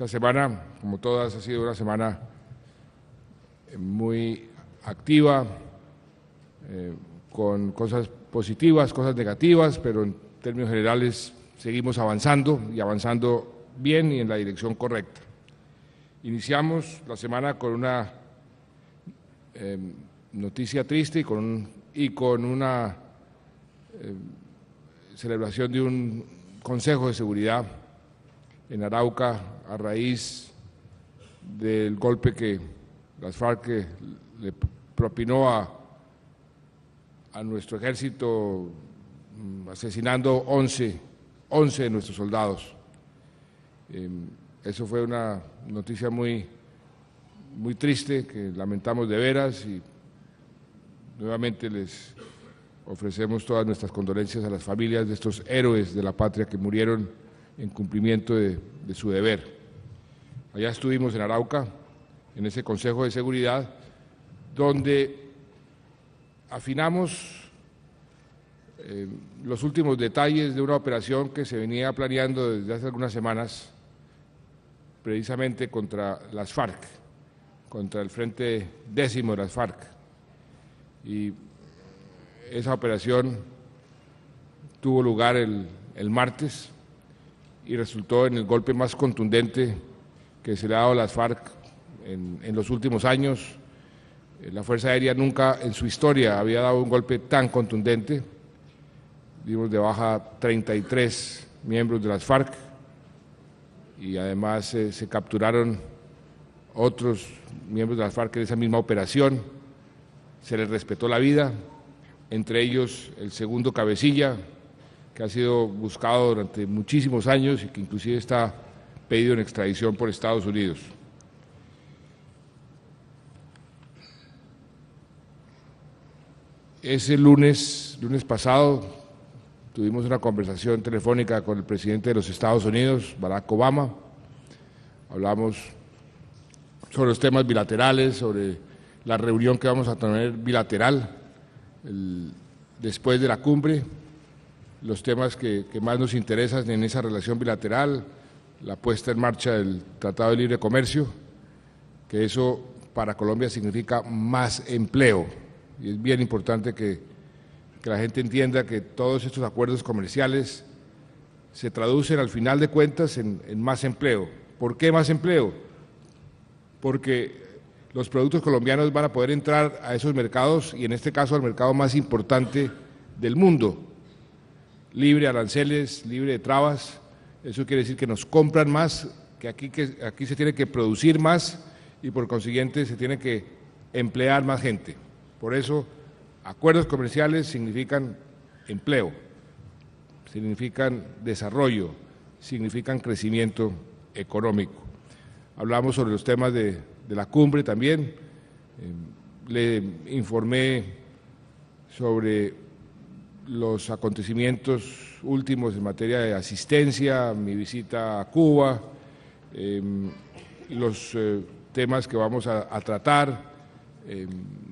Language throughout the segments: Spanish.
Esta semana, como todas, ha sido una semana muy activa, con cosas positivas, cosas negativas, pero en términos generales seguimos avanzando y avanzando bien y en la dirección correcta. Iniciamos la semana con una noticia triste y con una celebración de un Consejo de Seguridad en Arauca a raíz del golpe que las FARC le propinó a nuestro ejército, asesinando 11 de nuestros soldados. Eso fue una noticia muy triste que lamentamos de veras y nuevamente les ofrecemos todas nuestras condolencias a las familias de estos héroes de la patria que murieron en cumplimiento de su deber. Allá estuvimos en Arauca, en ese Consejo de Seguridad, donde afinamos los últimos detalles de una operación que se venía planeando desde hace algunas semanas, precisamente contra las FARC, contra el Frente Décimo de las FARC. Y esa operación tuvo lugar el martes y resultó en el golpe más contundente que se le ha dado a las FARC en los últimos años. La Fuerza Aérea nunca en su historia había dado un golpe tan contundente. Dimos de baja 33 miembros de las FARC y además se capturaron otros miembros de las FARC en esa misma operación. Se les respetó la vida, entre ellos el segundo cabecilla, que ha sido buscado durante muchísimos años y que inclusive está pedido en extradición por Estados Unidos. Ese lunes pasado, tuvimos una conversación telefónica con el presidente de los Estados Unidos, Barack Obama. Hablamos sobre los temas bilaterales, sobre la reunión que vamos a tener bilateral después de la cumbre, los temas que más nos interesan en esa relación bilateral, la puesta en marcha del Tratado de Libre Comercio, que eso para Colombia significa más empleo. Y es bien importante que la gente entienda que todos estos acuerdos comerciales se traducen al final de cuentas en más empleo. ¿Por qué más empleo? Porque los productos colombianos van a poder entrar a esos mercados y en este caso al mercado más importante del mundo, libre de aranceles, libre de trabas. Eso quiere decir que nos compran más, que aquí se tiene que producir más y por consiguiente se tiene que emplear más gente. Por eso, acuerdos comerciales significan empleo, significan desarrollo, significan crecimiento económico. Hablamos sobre los temas de la cumbre también, le informé sobre los acontecimientos últimos en materia de asistencia, mi visita a Cuba, los temas que vamos a tratar,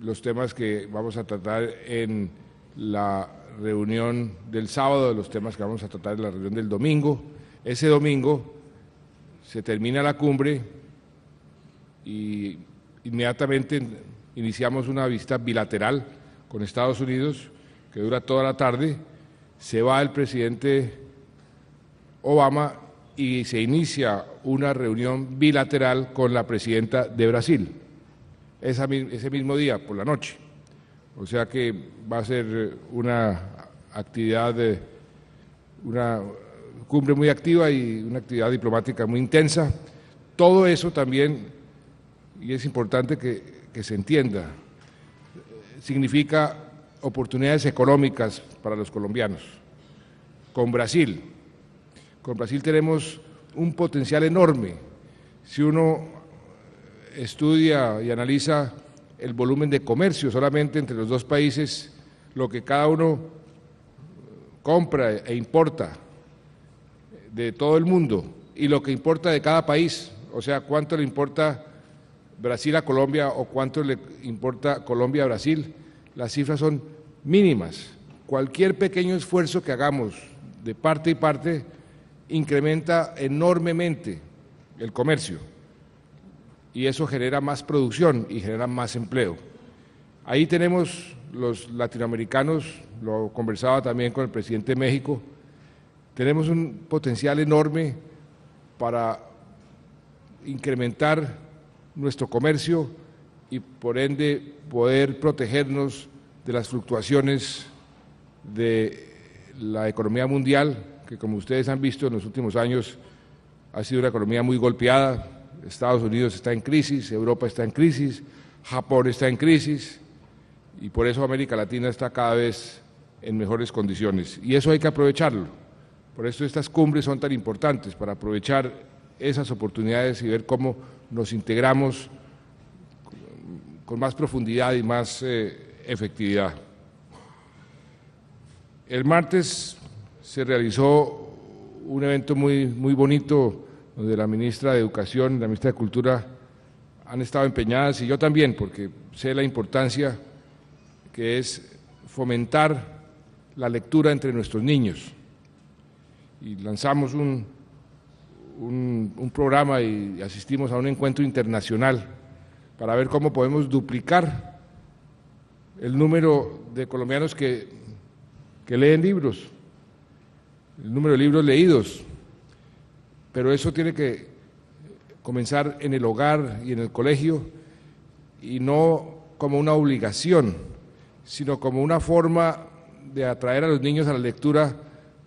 los temas que vamos a tratar en la reunión del sábado, los temas que vamos a tratar en la reunión del domingo. Ese domingo se termina la cumbre y inmediatamente iniciamos una visita bilateral con Estados Unidos que dura toda la tarde. Se va el presidente Obama y se inicia una reunión bilateral con la presidenta de Brasil, ese mismo día, por la noche. O sea que va a ser una actividad, una cumbre muy activa y una actividad diplomática muy intensa. Todo eso también, y es importante que se entienda, significa oportunidades económicas para los colombianos. Con Brasil tenemos un potencial enorme. Si uno estudia y analiza el volumen de comercio solamente entre los dos países, lo que cada uno compra e importa de todo el mundo y lo que importa de cada país, o sea, cuánto le importa Brasil a Colombia o cuánto le importa Colombia a Brasil, las cifras son mínimas. Cualquier pequeño esfuerzo que hagamos de parte y parte incrementa enormemente el comercio, y eso genera más producción y genera más empleo. Ahí tenemos los latinoamericanos, lo conversaba también con el presidente de México, tenemos un potencial enorme para incrementar nuestro comercio y por ende poder protegernos de las fluctuaciones de la economía mundial, que como ustedes han visto en los últimos años ha sido una economía muy golpeada. Estados Unidos está en crisis, Europa está en crisis, Japón está en crisis y por eso América Latina está cada vez en mejores condiciones y eso hay que aprovecharlo. Por eso estas cumbres son tan importantes, para aprovechar esas oportunidades y ver cómo nos integramos con más profundidad y más efectividad. El martes se realizó un evento muy bonito donde la ministra de Educación y la ministra de Cultura han estado empeñadas, y yo también, porque sé la importancia que es fomentar la lectura entre nuestros niños. Y lanzamos un programa y asistimos a un encuentro internacional para ver cómo podemos duplicar el número de colombianos que leen libros, el número de libros leídos, pero eso tiene que comenzar en el hogar y en el colegio, y no como una obligación, sino como una forma de atraer a los niños a la lectura,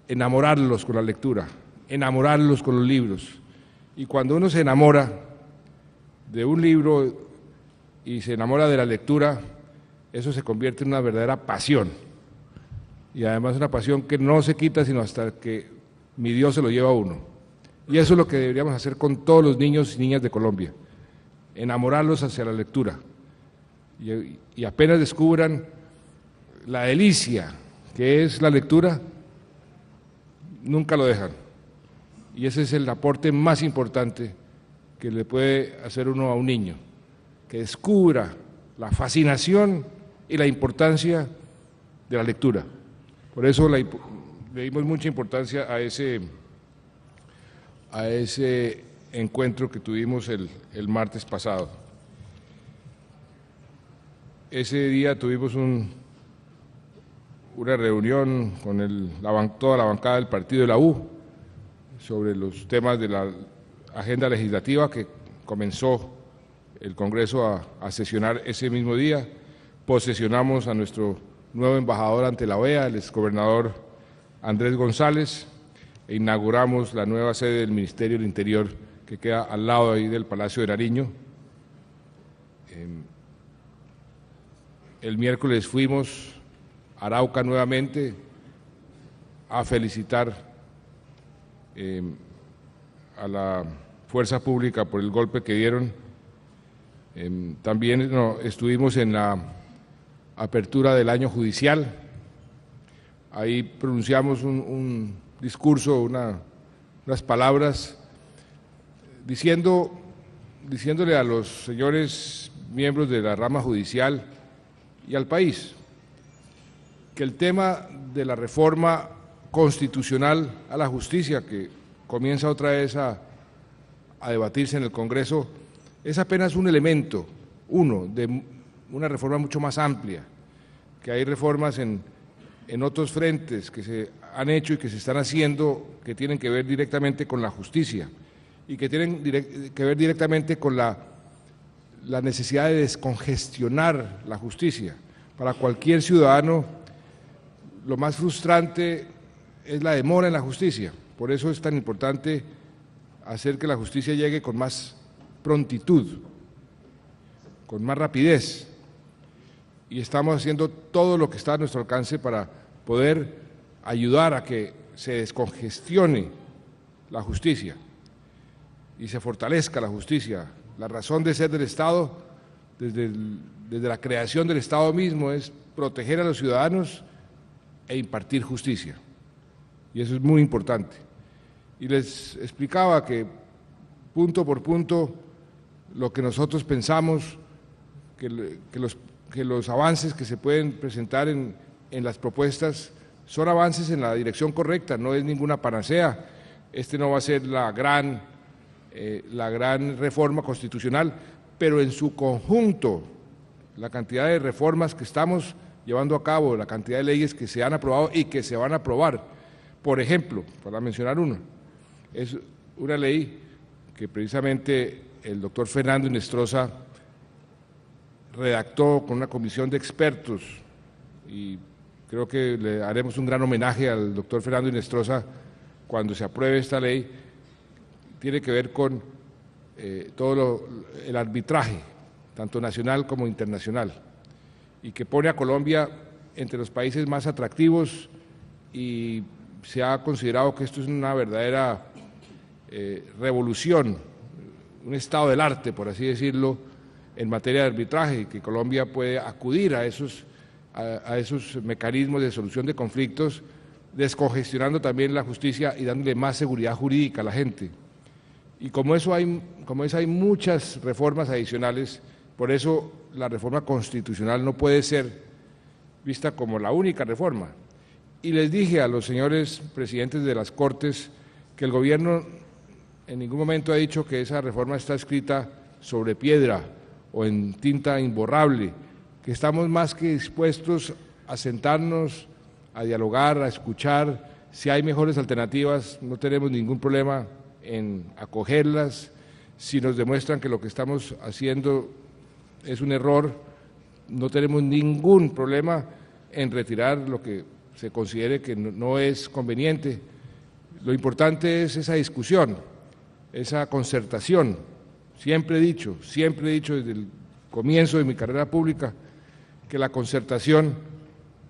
enamorarlos con la lectura, enamorarlos con los libros. Y cuando uno se enamora de un libro y se enamora de la lectura, eso se convierte en una verdadera pasión. Y además una pasión que no se quita sino hasta que mi Dios se lo lleva a uno. Y eso es lo que deberíamos hacer con todos los niños y niñas de Colombia, enamorarlos hacia la lectura. Y apenas descubran la delicia que es la lectura, nunca lo dejan. Y ese es el aporte más importante que le puede hacer uno a un niño, que descubra la fascinación y la importancia de la lectura. Por eso le dimos mucha importancia a ese encuentro que tuvimos el martes pasado. Ese día tuvimos una reunión con toda la bancada del partido de la U sobre los temas de la agenda legislativa que comenzó el Congreso a sesionar ese mismo día. Posesionamos a nuestro nuevo embajador ante la OEA, el exgobernador Andrés González, e inauguramos la nueva sede del Ministerio del Interior que queda al lado ahí del Palacio de Nariño. El miércoles fuimos a Arauca nuevamente a felicitar a la fuerza pública por el golpe que dieron. También estuvimos en la apertura del año judicial. Ahí pronunciamos un discurso, unas palabras, diciéndole a los señores miembros de la rama judicial y al país que el tema de la reforma constitucional a la justicia, que comienza otra vez a debatirse en el Congreso, es apenas un elemento, de una reforma mucho más amplia, que hay reformas en otros frentes que se han hecho y que se están haciendo, que tienen que ver directamente con la justicia y que tienen que ver directamente con la necesidad de descongestionar la justicia. Para cualquier ciudadano, lo más frustrante es la demora en la justicia. Por eso es tan importante hacer que la justicia llegue con más prontitud, con más rapidez. Y estamos haciendo todo lo que está a nuestro alcance para poder ayudar a que se descongestione la justicia y se fortalezca la justicia. La razón de ser del Estado, desde la creación del Estado mismo, es proteger a los ciudadanos e impartir justicia. Y eso es muy importante. Y les explicaba que punto por punto lo que nosotros pensamos, que los avances que se pueden presentar en las propuestas son avances en la dirección correcta, no es ninguna panacea. Este no va a ser la gran la gran reforma constitucional, pero en su conjunto, la cantidad de reformas que estamos llevando a cabo, la cantidad de leyes que se han aprobado y que se van a aprobar. Por ejemplo, para mencionar uno, es una ley que precisamente el doctor Fernando Inestrosa redactó con una comisión de expertos, y creo que le haremos un gran homenaje al doctor Fernando Inestrosa cuando se apruebe esta ley. Tiene que ver con todo el arbitraje, tanto nacional como internacional, y que pone a Colombia entre los países más atractivos, y se ha considerado que esto es una verdadera revolución, un estado del arte, por así decirlo, en materia de arbitraje, y que Colombia puede acudir a esos mecanismos de solución de conflictos, descongestionando también la justicia y dándole más seguridad jurídica a la gente. Y como eso hay muchas reformas adicionales, por eso la reforma constitucional no puede ser vista como la única reforma. Y les dije a los señores presidentes de las Cortes que el gobierno en ningún momento ha dicho que esa reforma está escrita sobre piedra o en tinta imborrable, que estamos más que dispuestos a sentarnos, a dialogar, a escuchar. Si hay mejores alternativas, no tenemos ningún problema en acogerlas. Si nos demuestran que lo que estamos haciendo es un error, no tenemos ningún problema en retirar lo que se considere que no es conveniente. Lo importante es esa discusión, esa concertación. Siempre he dicho desde el comienzo de mi carrera pública que la concertación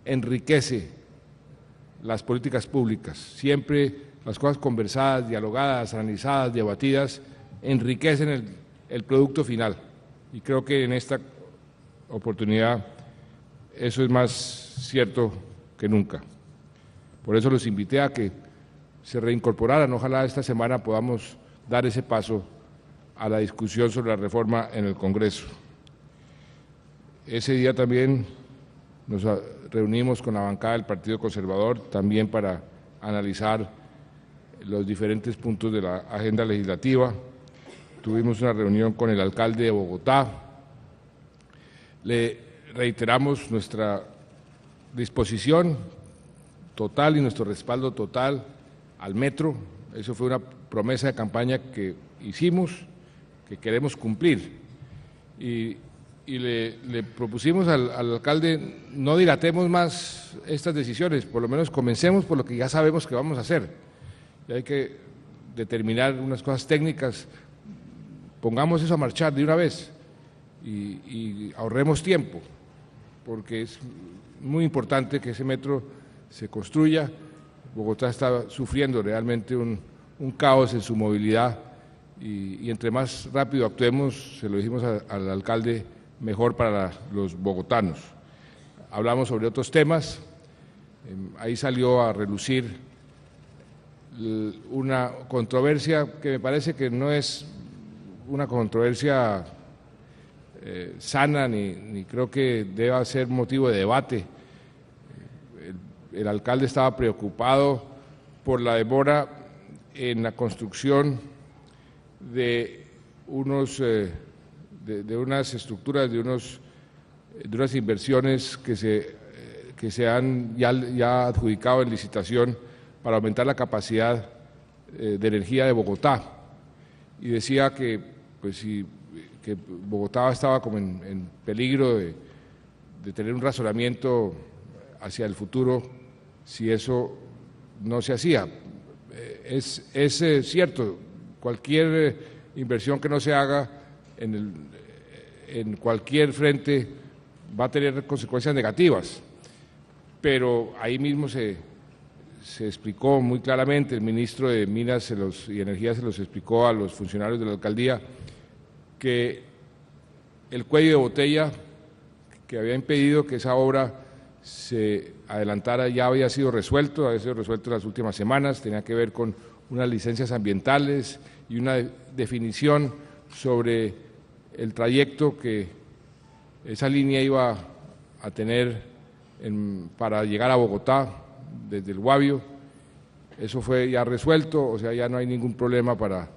enriquece las políticas públicas. Siempre las cosas conversadas, dialogadas, analizadas, debatidas, enriquecen el producto final. Y creo que en esta oportunidad eso es más cierto que nunca. Por eso los invité a que se reincorporaran. Ojalá esta semana podamos dar ese paso a la discusión sobre la reforma en el Congreso. Ese día también nos reunimos con la bancada del Partido Conservador, también para analizar los diferentes puntos de la agenda legislativa. Tuvimos una reunión con el alcalde de Bogotá. Le reiteramos nuestra disposición total y nuestro respaldo total al metro. Eso fue una promesa de campaña que hicimos, que queremos cumplir. Y le propusimos al alcalde: no dilatemos más estas decisiones, por lo menos comencemos por lo que ya sabemos que vamos a hacer. Y hay que determinar unas cosas técnicas, pongamos eso a marchar de una vez y ahorremos tiempo, porque es muy importante que ese metro se construya. Bogotá está sufriendo realmente un caos en su movilidad, y entre más rápido actuemos, se lo dijimos al alcalde, mejor para los bogotanos. Hablamos sobre otros temas. Ahí salió a relucir una controversia que me parece que no es una controversia sana, ni creo que deba ser motivo de debate. El alcalde estaba preocupado por la demora en la construcción de unas estructuras, de unas inversiones que se han ya adjudicado en licitación para aumentar la capacidad de energía de Bogotá. Y decía que Bogotá estaba como en peligro de tener un razonamiento hacia el futuro si eso no se hacía. Es cierto, cualquier inversión que no se haga en cualquier frente va a tener consecuencias negativas, pero ahí mismo se explicó muy claramente, el ministro de Minas y Energía se los explicó a los funcionarios de la alcaldía, que el cuello de botella que había impedido que esa obra se adelantara ya había sido resuelto en las últimas semanas. Tenía que ver con unas licencias ambientales y una definición sobre el trayecto que esa línea iba a tener para llegar a Bogotá desde el Guavio. Eso fue ya resuelto, o sea, ya no hay ningún problema para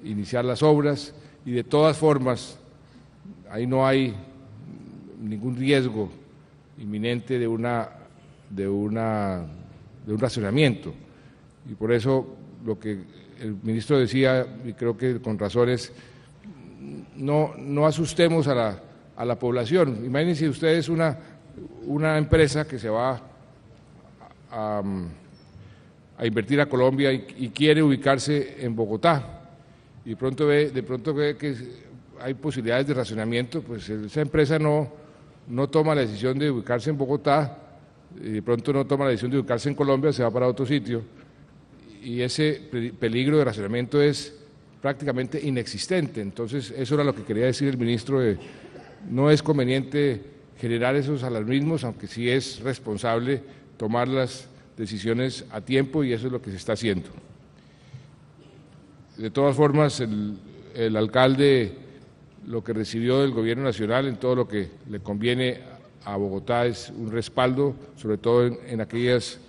iniciar las obras y de todas formas ahí no hay ningún riesgo inminente de un racionamiento, y por eso lo que el ministro decía, y creo que con razones, no asustemos a la población. Imagínense ustedes una empresa que se va a invertir a Colombia y quiere ubicarse en Bogotá, y de pronto ve que hay posibilidades de racionamiento, pues esa empresa no toma la decisión de ubicarse en Bogotá, y de pronto no toma la decisión de ubicarse en Colombia, se va para otro sitio, y ese peligro de racionamiento es prácticamente inexistente. Entonces, eso era lo que quería decir el ministro, no es conveniente generar esos alarmismos, aunque sí es responsable tomar las decisiones a tiempo, y eso es lo que se está haciendo. De todas formas, el alcalde lo que recibió del Gobierno Nacional en todo lo que le conviene a Bogotá es un respaldo, sobre todo en aquellos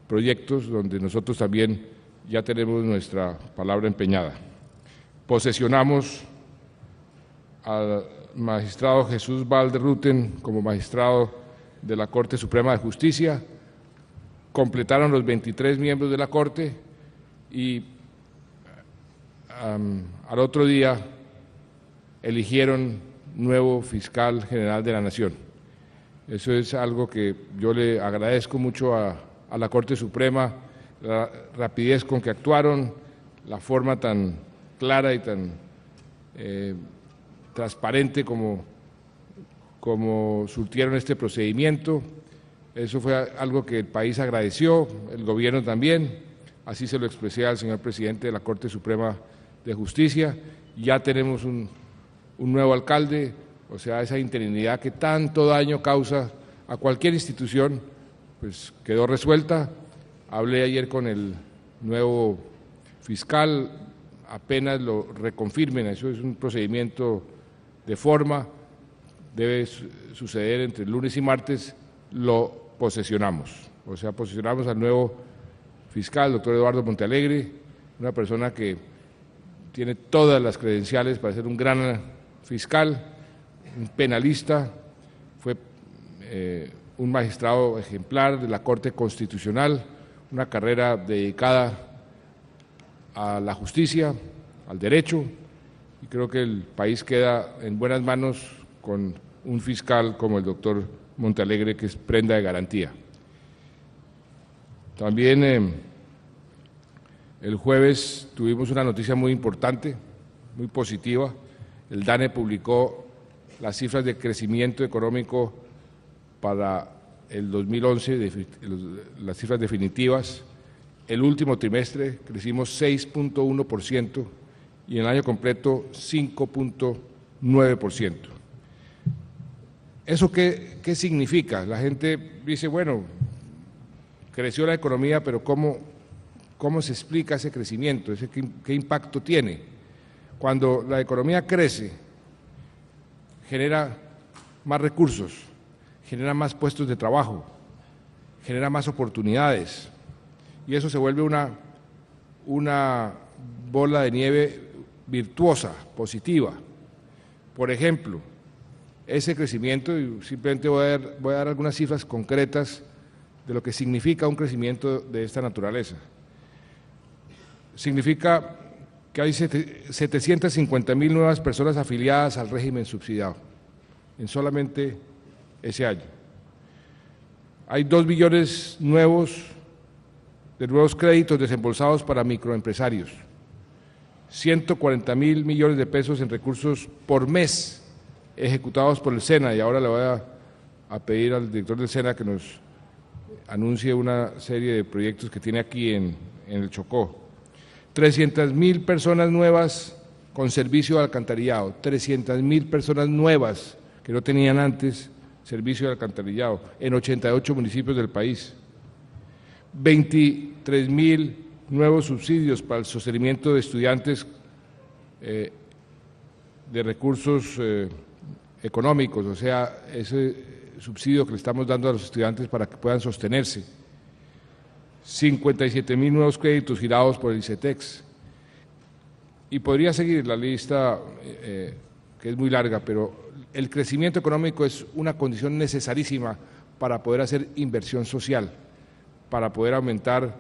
proyectos donde nosotros también ya tenemos nuestra palabra empeñada. Posesionamos al magistrado Jesús Valderruten como magistrado de la Corte Suprema de Justicia, completaron los 23 miembros de la Corte y al otro día eligieron nuevo fiscal general de la Nación. Eso es algo que yo le agradezco mucho a la Corte Suprema, la rapidez con que actuaron, la forma tan clara y tan transparente como surtieron este procedimiento. Eso fue algo que el país agradeció, el gobierno también, así se lo expresé al señor presidente de la Corte Suprema de Justicia. Ya tenemos un nuevo alcalde, o sea, esa interinidad que tanto daño causa a cualquier institución, pues quedó resuelta. Hablé ayer con el nuevo fiscal, apenas lo reconfirmen, eso es un procedimiento de forma, debe suceder entre lunes y martes, lo posesionamos. O sea, posesionamos al nuevo fiscal, doctor Eduardo Montealegre, una persona que tiene todas las credenciales para ser un gran fiscal, un penalista, fue un magistrado ejemplar de la Corte Constitucional, una carrera dedicada a la justicia, al derecho, y creo que el país queda en buenas manos con un fiscal como el doctor Montealegre, que es prenda de garantía. También el jueves tuvimos una noticia muy importante, muy positiva. El DANE publicó las cifras de crecimiento económico para el 2011, las cifras definitivas. El último trimestre crecimos 6.1% y en el año completo 5.9%. ¿Eso qué significa? La gente dice, bueno, creció la economía, pero ¿cómo se explica ese crecimiento? ¿Qué impacto tiene? Cuando la economía crece, genera más recursos, genera más puestos de trabajo, genera más oportunidades, y eso se vuelve una bola de nieve virtuosa, positiva. Por ejemplo, ese crecimiento, y simplemente voy a dar algunas cifras concretas de lo que significa un crecimiento de esta naturaleza. Significa que hay 750.000 nuevas personas afiliadas al régimen subsidiado en solamente ese año. Hay 2 billones de nuevos créditos desembolsados para microempresarios, 140.000 millones de pesos en recursos por mes ejecutados por el SENA, y ahora le voy a pedir al director del SENA que nos anuncie una serie de proyectos que tiene aquí en el Chocó. 300.000 personas nuevas con servicio de alcantarillado, 300.000 personas nuevas que no tenían antes servicio de alcantarillado en 88 municipios del país. 23.000 nuevos subsidios para el sostenimiento de estudiantes de recursos económicos, o sea, ese subsidio que le estamos dando a los estudiantes para que puedan sostenerse. 57.000 nuevos créditos girados por el ICETEX. Y podría seguir la lista, que es muy larga, pero el crecimiento económico es una condición necesarísima para poder hacer inversión social, para poder aumentar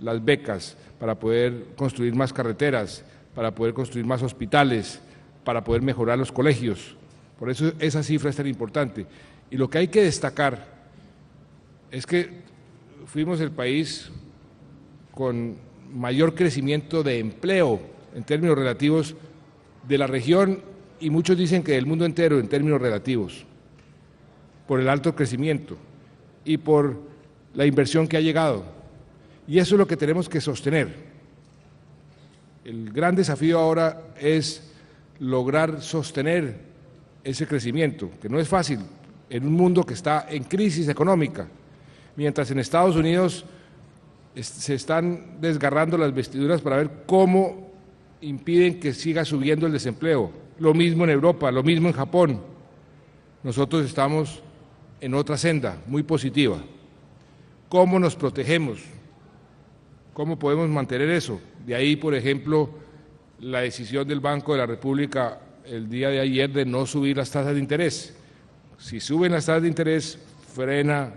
las becas, para poder construir más carreteras, para poder construir más hospitales, para poder mejorar los colegios. Por eso esa cifra es tan importante. Y lo que hay que destacar es que fuimos el país con mayor crecimiento de empleo en términos relativos de la región, y muchos dicen que del mundo entero en términos relativos, por el alto crecimiento y por la inversión que ha llegado. Y eso es lo que tenemos que sostener. El gran desafío ahora es lograr sostener ese crecimiento, que no es fácil en un mundo que está en crisis económica, mientras en Estados Unidos se están desgarrando las vestiduras para ver cómo impiden que siga subiendo el desempleo. Lo mismo en Europa, lo mismo en Japón. Nosotros estamos en otra senda muy positiva. ¿Cómo nos protegemos? ¿Cómo podemos mantener eso? De ahí, por ejemplo, la decisión del Banco de la República el día de ayer de no subir las tasas de interés. Si suben las tasas de interés, frena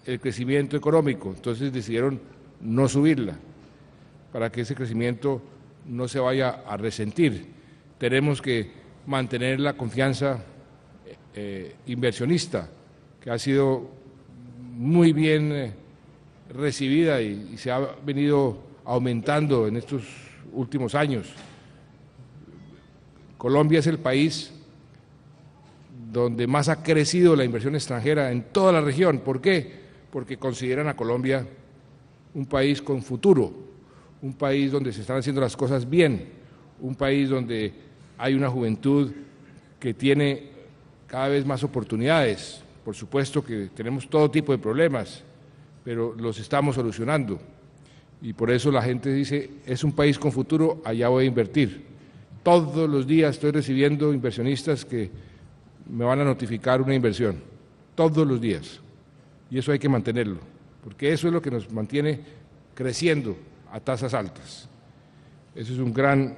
el crecimiento económico. Entonces decidieron no subirla para que ese crecimiento no se vaya a resentir. Tenemos que mantener la confianza inversionista, que ha sido muy bien recibida y se ha venido aumentando en estos últimos años. Colombia es el país donde más ha crecido la inversión extranjera en toda la región. ¿Por qué? Porque consideran a Colombia un país con futuro, un país donde se están haciendo las cosas bien, un país donde hay una juventud que tiene cada vez más oportunidades. Por supuesto que tenemos todo tipo de problemas, pero los estamos solucionando. Y por eso la gente dice, es un país con futuro, allá voy a invertir. Todos los días estoy recibiendo inversionistas que me van a notificar una inversión, todos los días. Y eso hay que mantenerlo, porque eso es lo que nos mantiene creciendo a tasas altas. Eso es un gran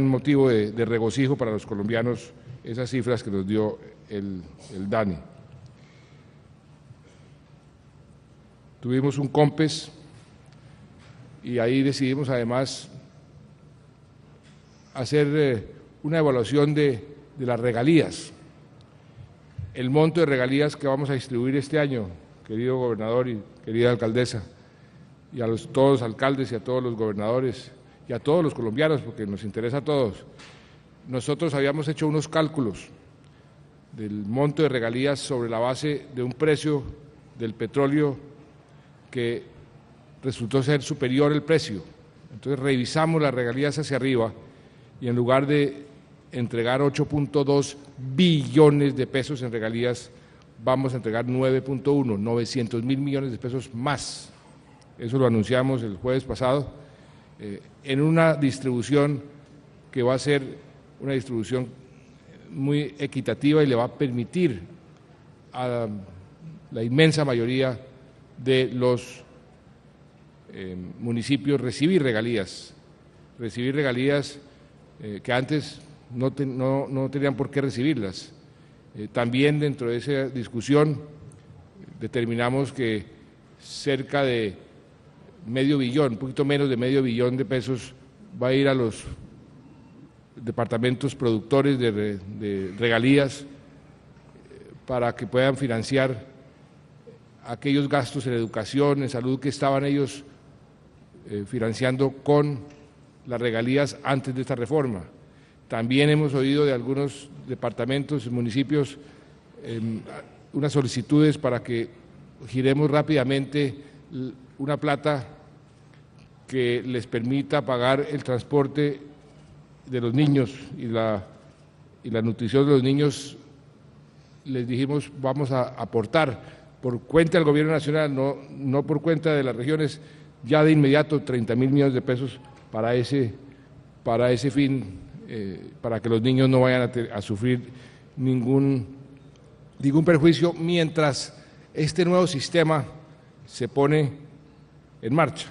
motivo de regocijo para los colombianos, esas cifras que nos dio el DANE. Tuvimos un COMPES y ahí decidimos además hacer una evaluación de las regalías, el monto de regalías que vamos a distribuir este año, querido gobernador y querida alcaldesa, y a todos los alcaldes y a todos los gobernadores y a todos los colombianos, porque nos interesa a todos. Nosotros habíamos hecho unos cálculos del monto de regalías sobre la base de un precio del petróleo que resultó ser superior el precio. Entonces revisamos las regalías hacia arriba y en lugar de entregar 8.2 billones de pesos en regalías, vamos a entregar 9.1, 900 mil millones de pesos más. Eso lo anunciamos el jueves pasado, en una distribución que va a ser una distribución muy equitativa y le va a permitir a la inmensa mayoría de los municipios recibir regalías que antes no tenían por qué recibirlas. También dentro de esa discusión determinamos que cerca de medio billón, un poquito menos de medio billón de pesos va a ir a los departamentos productores de regalías para que puedan financiar aquellos gastos en educación, en salud que estaban ellos financiando con las regalías antes de esta reforma. También hemos oído de algunos departamentos y municipios unas solicitudes para que giremos rápidamente una plata que les permita pagar el transporte de los niños y la nutrición de los niños. Les dijimos, vamos a aportar por cuenta del Gobierno Nacional, no por cuenta de las regiones, ya de inmediato 30.000 millones de pesos para ese fin, para que los niños no vayan a sufrir ningún perjuicio, mientras este nuevo sistema se pone en marcha.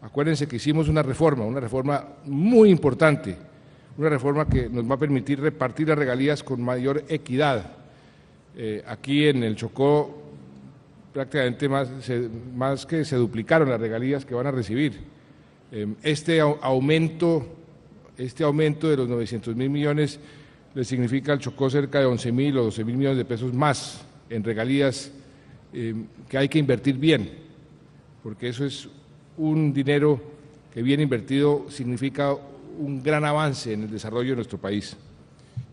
Acuérdense que hicimos una reforma muy importante, una reforma que nos va a permitir repartir las regalías con mayor equidad. Aquí en el Chocó prácticamente más que se duplicaron las regalías que van a recibir. Este aumento de los 900.000 millones le significa al Chocó cerca de 11.000 o 12.000 millones de pesos más en regalías que hay que invertir bien, porque eso es un dinero que bien invertido significa un gran avance en el desarrollo de nuestro país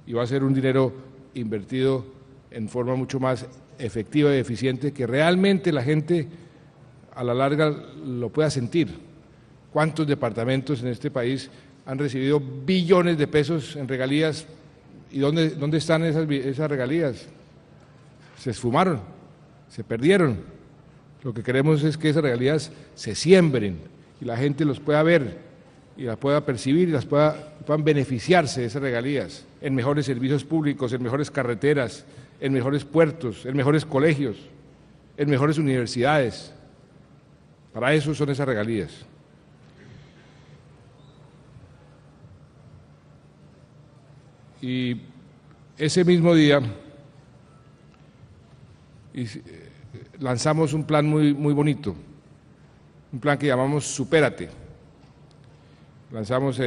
y va a ser un dinero invertido en forma mucho más efectiva y eficiente, que realmente la gente a la larga lo pueda sentir. ¿Cuántos departamentos en este país han recibido billones de pesos en regalías? ¿Y dónde están esas regalías? Se esfumaron, se perdieron. Lo que queremos es que esas regalías se siembren y la gente los pueda ver y las pueda percibir y puedan beneficiarse de esas regalías en mejores servicios públicos, en mejores carreteras, en mejores puertos, en mejores colegios, en mejores universidades. Para eso son esas regalías. Y ese mismo día lanzamos un plan muy bonito, un plan que llamamos Supérate. Lanzamos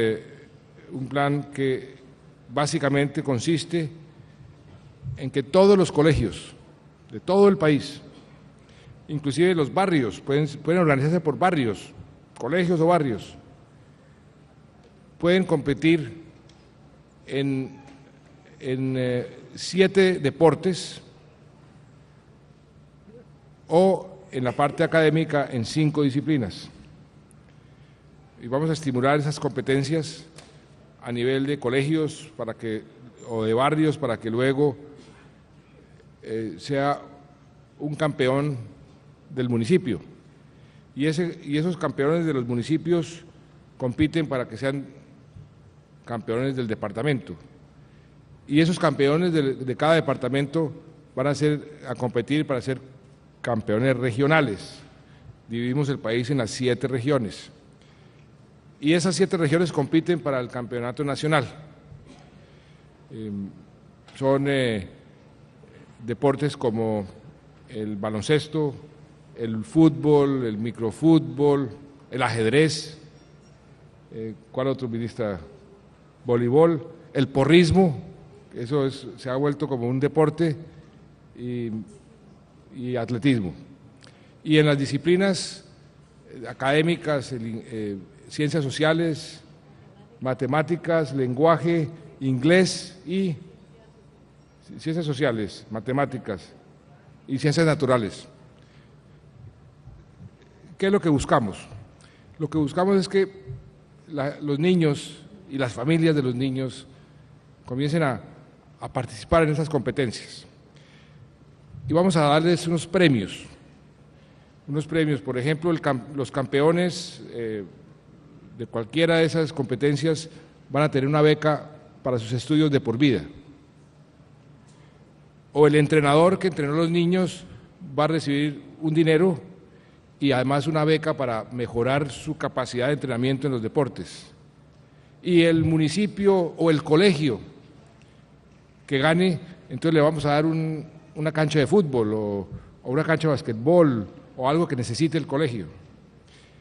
un plan que básicamente consiste en que todos los colegios de todo el país, inclusive los barrios, pueden organizarse por barrios, colegios o barrios, pueden competir en 7 deportes o en la parte académica en 5 disciplinas. Y vamos a estimular esas competencias a nivel de colegios o de barrios para que luego sea un campeón del municipio. Y esos campeones de los municipios compiten para que sean campeones del departamento. Y esos campeones de cada departamento van a competir para ser campeones regionales. Dividimos el país en las 7 regiones. Y esas 7 regiones compiten para el campeonato nacional. Son deportes como el baloncesto, el fútbol, el microfútbol, el ajedrez, ¿cuál otro, ministra? Voleibol, el porrismo, eso se ha vuelto como un deporte, y atletismo. Y en las disciplinas académicas, ciencias sociales, matemáticas, lenguaje, inglés y ciencias sociales, matemáticas y ciencias naturales. ¿Qué es lo que buscamos? Lo que buscamos es que los niños y las familias de los niños comiencen a participar en esas competencias. Y vamos a darles unos premios, por ejemplo, los campeones de cualquiera de esas competencias van a tener una beca para sus estudios de por vida. O el entrenador que entrenó a los niños va a recibir un dinero y además una beca para mejorar su capacidad de entrenamiento en los deportes. Y el municipio o el colegio que gane, entonces le vamos a dar una cancha de fútbol o una cancha de basquetbol o algo que necesite el colegio.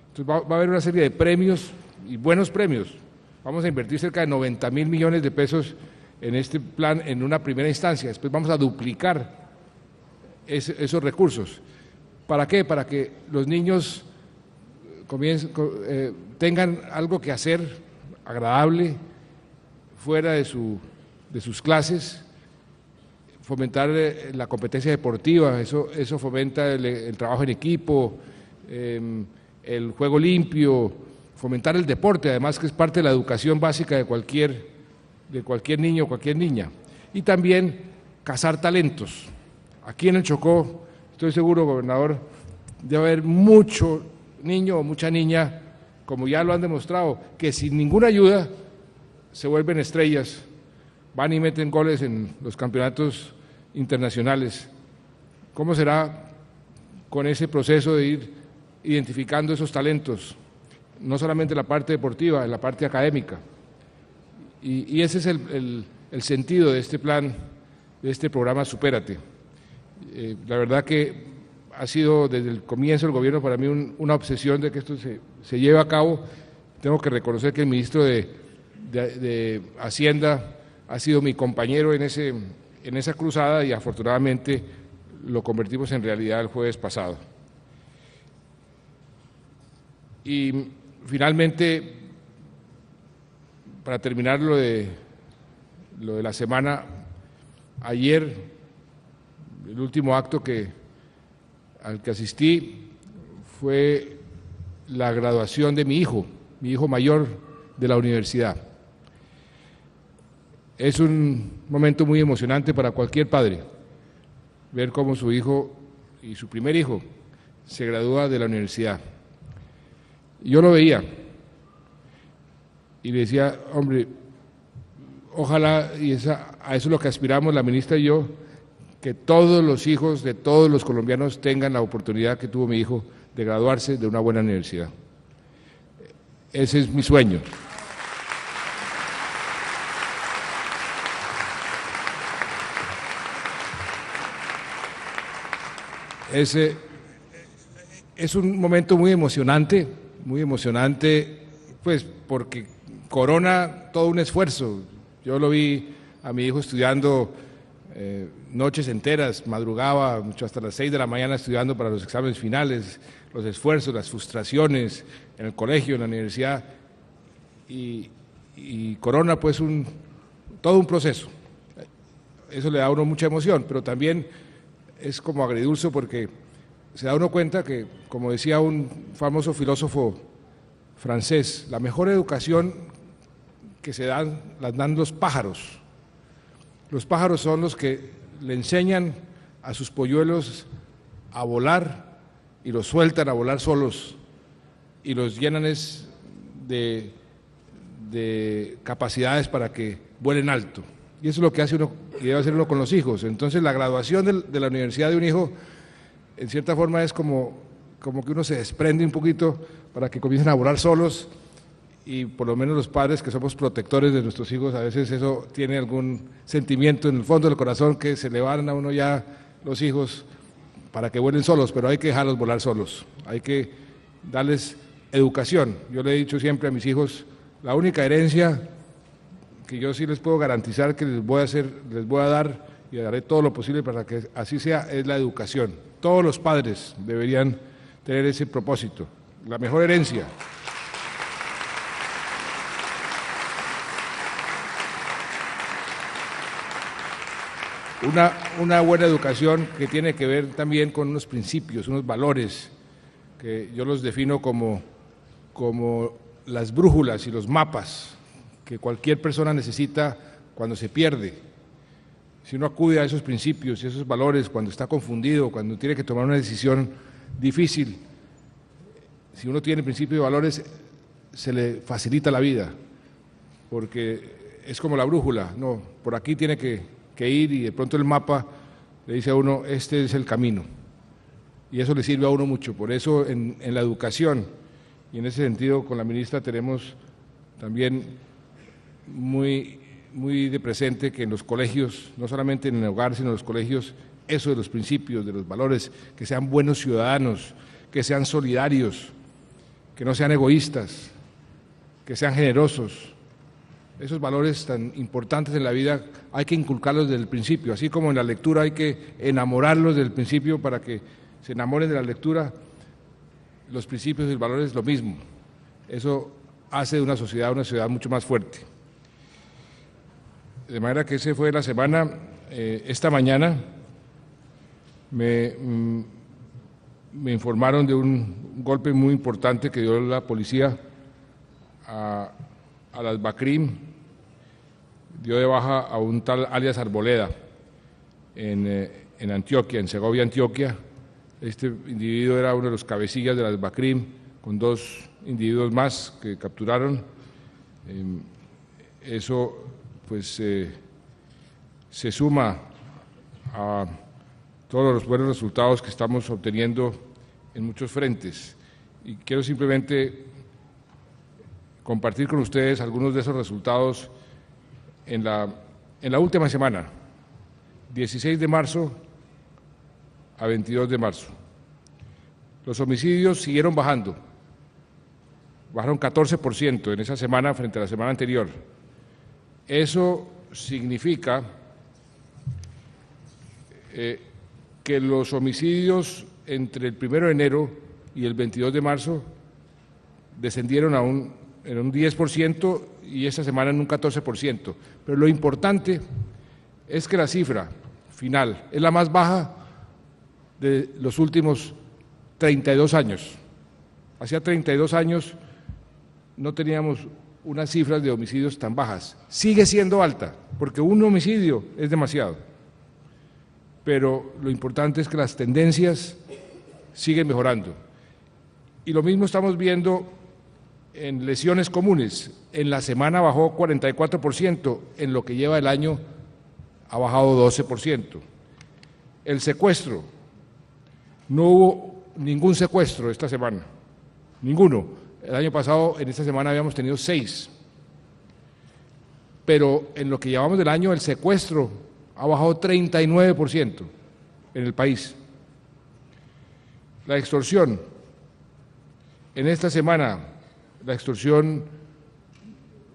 Entonces va a haber una serie de premios y buenos premios. Vamos a invertir cerca de 90.000 millones de pesos en este plan en una primera instancia. Después vamos a duplicar esos recursos. ¿Para qué? Para que los niños tengan algo que hacer agradable fuera de sus clases, fomentar la competencia deportiva, eso fomenta el trabajo en equipo, el juego limpio, fomentar el deporte, además que es parte de la educación básica de cualquier niño o cualquier niña. Y también cazar talentos. Aquí en el Chocó, estoy seguro, gobernador, debe haber mucho niño o mucha niña, como ya lo han demostrado, que sin ninguna ayuda se vuelven estrellas, van y meten goles en los campeonatos internacionales. ¿Cómo será con ese proceso de ir identificando esos talentos, no solamente en la parte deportiva, en la parte académica. Y ese es el sentido de este plan, de este programa Supérate. La verdad que ha sido desde el comienzo del gobierno para mí una obsesión de que esto se lleve a cabo. Tengo que reconocer que el ministro de Hacienda ha sido mi compañero en esa cruzada y afortunadamente lo convertimos en realidad el jueves pasado. Y finalmente, para terminar lo de la semana, ayer el último acto al que asistí fue la graduación de mi hijo mayor de la universidad. Es un momento muy emocionante para cualquier padre, ver cómo su hijo y su primer hijo se gradúa de la universidad. Yo lo veía y le decía, hombre, ojalá, y a eso es lo que aspiramos la ministra y yo, que todos los hijos de todos los colombianos tengan la oportunidad que tuvo mi hijo de graduarse de una buena universidad. Ese es mi sueño. Ese es un momento muy emocionante, pues porque corona todo un esfuerzo. Yo lo vi a mi hijo estudiando noches enteras, madrugaba mucho hasta las 6 de la mañana estudiando para los exámenes finales, los esfuerzos, las frustraciones en el colegio, en la universidad, y corona pues todo un proceso. Eso le da a uno mucha emoción, pero también es como agridulce porque se da uno cuenta que, como decía un famoso filósofo francés, la mejor educación que se dan, las dan los pájaros. Los pájaros son los que le enseñan a sus polluelos a volar y los sueltan a volar solos y los llenan de capacidades para que vuelen alto. Y eso es lo que hace uno y debe hacer uno con los hijos. Entonces la graduación de la universidad de un hijo, en cierta forma es como que uno se desprende un poquito para que comiencen a volar solos, y por lo menos los padres que somos protectores de nuestros hijos, a veces eso tiene algún sentimiento en el fondo del corazón que se le van a uno ya los hijos para que vuelen solos, pero hay que dejarlos volar solos, hay que darles educación. Yo le he dicho siempre a mis hijos, la única herencia que yo sí les puedo garantizar que les voy a dar y haré todo lo posible para que así sea, es la educación. Todos los padres deberían tener ese propósito, la mejor herencia. Una buena educación que tiene que ver también con unos principios, unos valores, que yo los defino como las brújulas y los mapas que cualquier persona necesita cuando se pierde. Si uno acude a esos principios y esos valores cuando está confundido, cuando tiene que tomar una decisión difícil, si uno tiene principios y valores, se le facilita la vida, porque es como la brújula, no, por aquí tiene que ir, y de pronto el mapa le dice a uno, este es el camino, y eso le sirve a uno mucho. Por eso en la educación, y en ese sentido con la ministra tenemos también muy de presente que en los colegios, no solamente en el hogar, sino en los colegios, eso de los principios, de los valores, que sean buenos ciudadanos, que sean solidarios, que no sean egoístas, que sean generosos. Esos valores tan importantes en la vida hay que inculcarlos desde el principio, así como en la lectura hay que enamorarlos desde el principio para que se enamoren de la lectura. Los principios y los valores lo mismo. Eso hace de una sociedad mucho más fuerte. De manera que ese fue la semana. Esta mañana me informaron de un golpe muy importante que dio la policía a las BACRIM, dio de baja a un tal alias Arboleda en Antioquia, en Segovia, Antioquia. Este individuo era uno de los cabecillas de las BACRIM, con 2 individuos más que capturaron. Eso pues se suma a todos los buenos resultados que estamos obteniendo en muchos frentes. y quiero simplemente compartir con ustedes algunos de esos resultados en la última semana, 16 de marzo a 22 de marzo. Los homicidios siguieron bajando, bajaron 14% en esa semana frente a la semana anterior. Eso significa que los homicidios entre el 1 de enero y el 22 de marzo descendieron en un 10% y esta semana en un 14%. Pero lo importante es que la cifra final es la más baja de los últimos 32 años. Hacía 32 años no teníamos unas cifras de homicidios tan bajas. Sigue siendo alta, porque un homicidio es demasiado. Pero lo importante es que las tendencias siguen mejorando. Y lo mismo estamos viendo en lesiones comunes. En la semana bajó 44%, en lo que lleva el año ha bajado 12%. El secuestro, no hubo ningún secuestro esta semana, ninguno. El año pasado, en esta semana, habíamos tenido 6. Pero en lo que llevamos del año, el secuestro ha bajado 39% en el país. La extorsión, en esta semana, la extorsión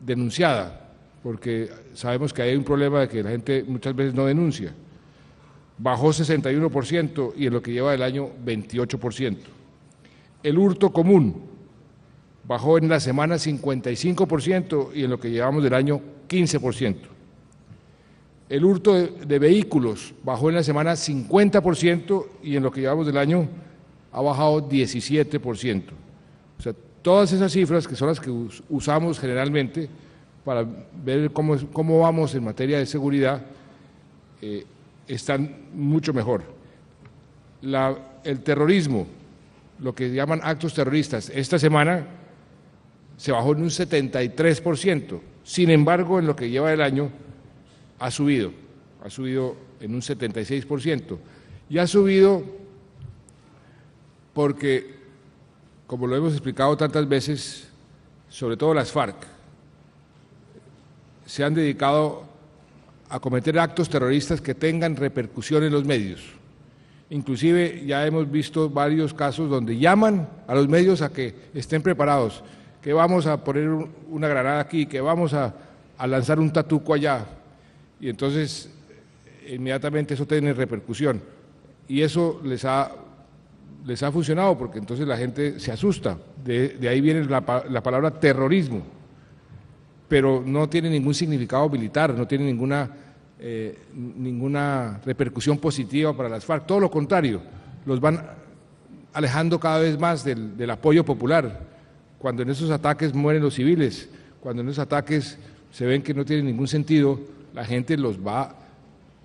denunciada, porque sabemos que hay un problema de que la gente muchas veces no denuncia, bajó 61% y en lo que lleva del año 28%. El hurto común bajó en la semana 55% y en lo que llevamos del año 15%. El hurto de vehículos bajó en la semana 50% y en lo que llevamos del año ha bajado 17%. O sea, todas esas cifras, que son las que usamos generalmente para ver cómo vamos en materia de seguridad, están mucho mejor. El terrorismo, lo que llaman actos terroristas, esta semana se bajó en un 73%. Sin embargo, en lo que lleva el año ha subido en un 76%. Y ha subido porque, como lo hemos explicado tantas veces, sobre todo las FARC, se han dedicado a cometer actos terroristas que tengan repercusión en los medios. Inclusive ya hemos visto varios casos donde llaman a los medios a que estén preparados, que vamos a poner una granada aquí, que vamos a lanzar un tatuco allá, y entonces inmediatamente eso tiene repercusión. Y eso les ha funcionado, porque entonces la gente se asusta. De ahí viene la palabra terrorismo, pero no tiene ningún significado militar, no tiene ninguna repercusión positiva para las FARC. Todo lo contrario, los van alejando cada vez más del apoyo popular. Cuando en esos ataques mueren los civiles, cuando en esos ataques se ven que no tienen ningún sentido, la gente los va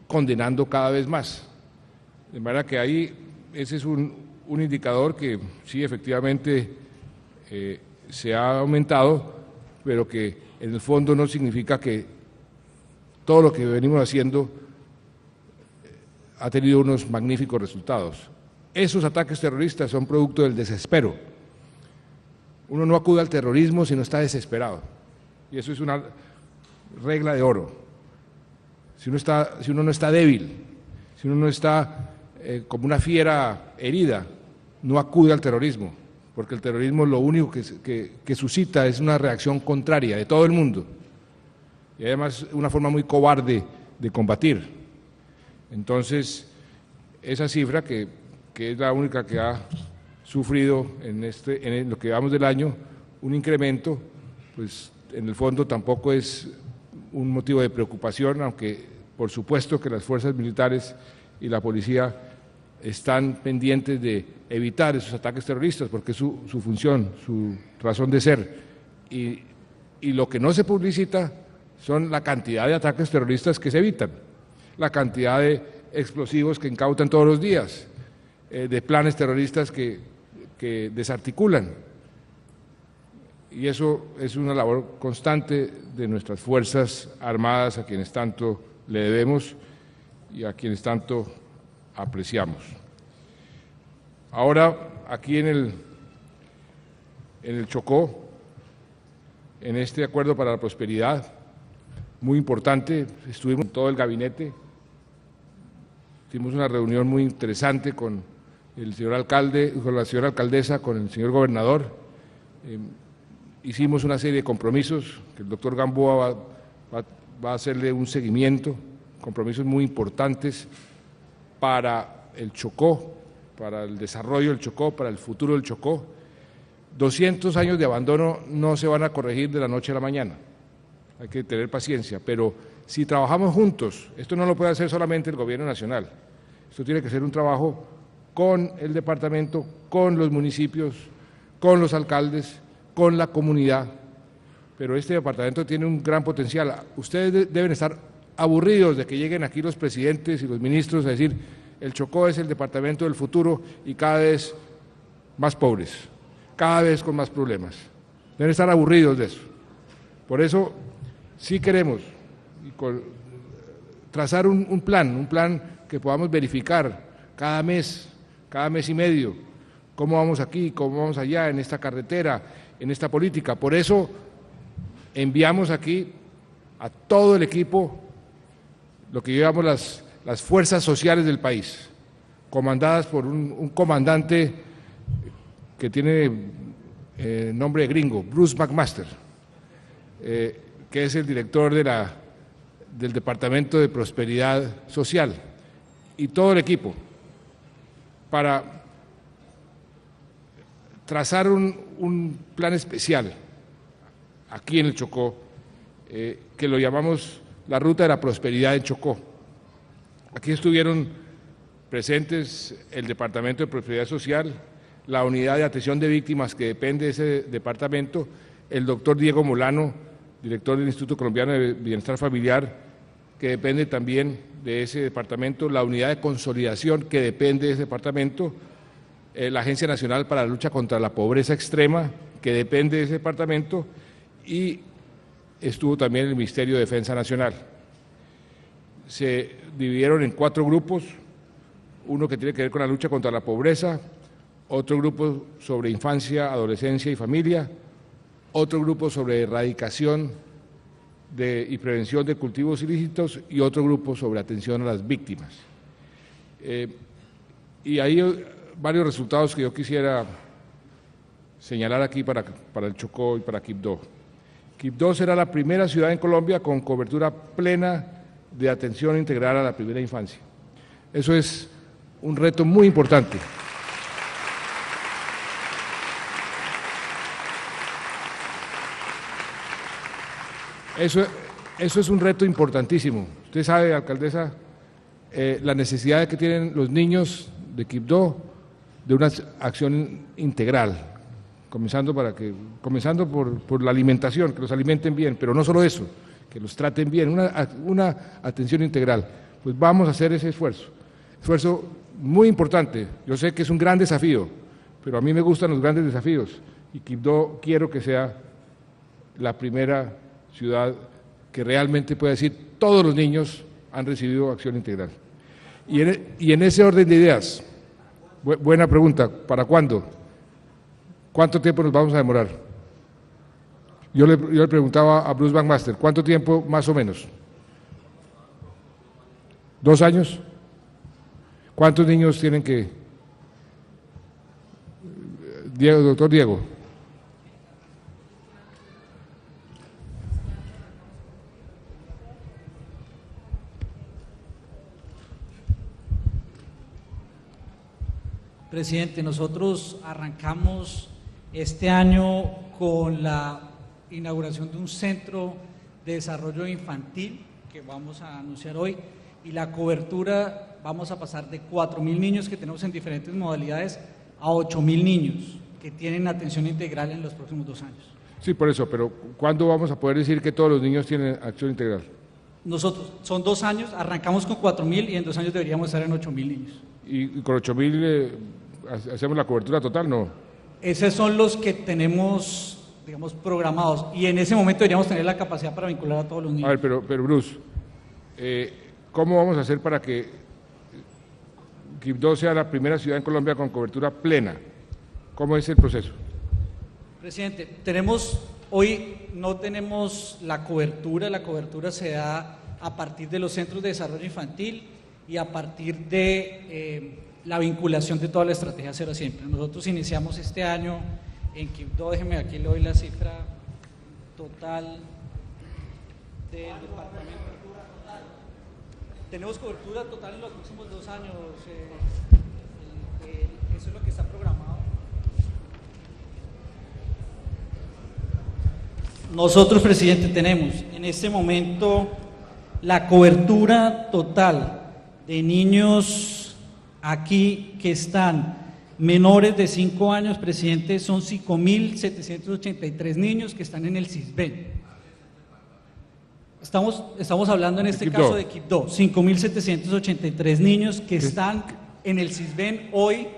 condenando cada vez más. De manera que ahí ese es un indicador que sí, efectivamente, se ha aumentado, pero que en el fondo no significa que todo lo que venimos haciendo ha tenido unos magníficos resultados. Esos ataques terroristas son producto del desespero. Uno no acude al terrorismo si no está desesperado, y eso es una regla de oro. Si uno no está débil, si uno no está como una fiera herida, no acude al terrorismo, porque el terrorismo lo único que suscita es una reacción contraria de todo el mundo, y además una forma muy cobarde de combatir. Entonces, esa cifra, que es la única que ha sufrido en lo que llevamos del año, un incremento, pues en el fondo tampoco es un motivo de preocupación, aunque por supuesto que las fuerzas militares y la policía están pendientes de evitar esos ataques terroristas, porque es su función, su razón de ser. Y lo que no se publicita son la cantidad de ataques terroristas que se evitan, la cantidad de explosivos que incautan todos los días, de planes terroristas que desarticulan. Y eso es una labor constante de nuestras Fuerzas Armadas, a quienes tanto le debemos y a quienes tanto apreciamos. Ahora, aquí en en el Chocó, en este acuerdo para la prosperidad, muy importante. Estuvimos con todo el gabinete, tuvimos una reunión muy interesante con el señor alcalde, con la señora alcaldesa, con el señor gobernador. Hicimos una serie de compromisos que el doctor Gamboa va a hacerle un seguimiento, compromisos muy importantes para el Chocó, para el desarrollo del Chocó, para el futuro del Chocó. 200 años de abandono no se van a corregir de la noche a la mañana, hay que tener paciencia, pero si trabajamos juntos, esto no lo puede hacer solamente el gobierno nacional, esto tiene que ser un trabajo con el departamento, con los municipios, con los alcaldes, con la comunidad, pero este departamento tiene un gran potencial. Ustedes deben estar aburridos de que lleguen aquí los presidentes y los ministros a decir el Chocó es el departamento del futuro y cada vez más pobres, cada vez con más problemas. Deben estar aburridos de eso. Por eso sí queremos trazar un plan que podamos verificar cada mes y medio, cómo vamos aquí, cómo vamos allá, en esta carretera, en esta política. Por eso enviamos aquí a todo el equipo, lo que llamamos las fuerzas sociales del país, comandadas por un comandante que tiene nombre gringo, Bruce McMaster, que es el director del Departamento de Prosperidad Social, y todo el equipo, para trazar un plan especial aquí en el Chocó, que lo llamamos la Ruta de la Prosperidad en Chocó. Aquí estuvieron presentes el Departamento de Prosperidad Social, la Unidad de Atención de Víctimas que depende de ese departamento, el doctor Diego Molano, director del Instituto Colombiano de Bienestar Familiar, que depende también de ese departamento, la Unidad de Consolidación que depende de ese departamento, la Agencia Nacional para la Lucha contra la Pobreza Extrema, que depende de ese departamento, y estuvo también el Ministerio de Defensa Nacional. Se dividieron en 4 grupos, uno que tiene que ver con la lucha contra la pobreza, otro grupo sobre infancia, adolescencia y familia, otro grupo sobre erradicación y prevención de cultivos ilícitos y otro grupo sobre atención a las víctimas. Y hay varios resultados que yo quisiera señalar aquí para el Chocó y para Quibdó. Quibdó será la primera ciudad en Colombia con cobertura plena de atención integral a la primera infancia. Eso es un reto muy importante. Eso es un reto importantísimo. Usted sabe, alcaldesa, la necesidad que tienen los niños de Quibdó de una acción integral, comenzando por la alimentación, que los alimenten bien, pero no solo eso, que los traten bien, una atención integral. Pues vamos a hacer ese esfuerzo muy importante. Yo sé que es un gran desafío, pero a mí me gustan los grandes desafíos y Quibdó quiero que sea la primera ciudad que realmente pueda decir todos los niños han recibido acción integral. Y en ese orden de ideas, buena pregunta, ¿para cuándo? ¿Cuánto tiempo nos vamos a demorar? Yo le preguntaba a Bruce McMaster, ¿cuánto tiempo más o menos? ¿2 años? ¿Cuántos niños tienen que? Doctor Diego. Presidente, nosotros arrancamos este año con la inauguración de un centro de desarrollo infantil que vamos a anunciar hoy y la cobertura vamos a pasar de 4.000 niños que tenemos en diferentes modalidades a 8.000 niños que tienen atención integral en los próximos 2 años. Sí, por eso, pero ¿cuándo vamos a poder decir que todos los niños tienen acción integral? Nosotros, son 2 años, arrancamos con 4.000 y en 2 años deberíamos estar en 8.000 niños. ¿Y con 8.000 hacemos la cobertura total? No. Esos son los que tenemos, digamos, programados y en ese momento deberíamos tener la capacidad para vincular a todos los niños. A ver, pero Bruce, ¿cómo vamos a hacer para que Quibdó sea la primera ciudad en Colombia con cobertura plena? ¿Cómo es el proceso? Presidente, hoy no tenemos la cobertura se da a partir de los centros de desarrollo infantil y a partir de la vinculación de toda la estrategia Cero a Siempre. Nosotros iniciamos este año en Quibdó, déjeme aquí le doy la cifra total del departamento. Tenemos cobertura total en los próximos 2 años, eso es lo que está programado. Nosotros, presidente, tenemos en este momento la cobertura total de niños aquí que están menores de 5 años, presidente, son 5.783 niños que están en el CISBEN. Estamos hablando en este caso de Quibdó, 5.783 niños que están en el CISBEN hoy,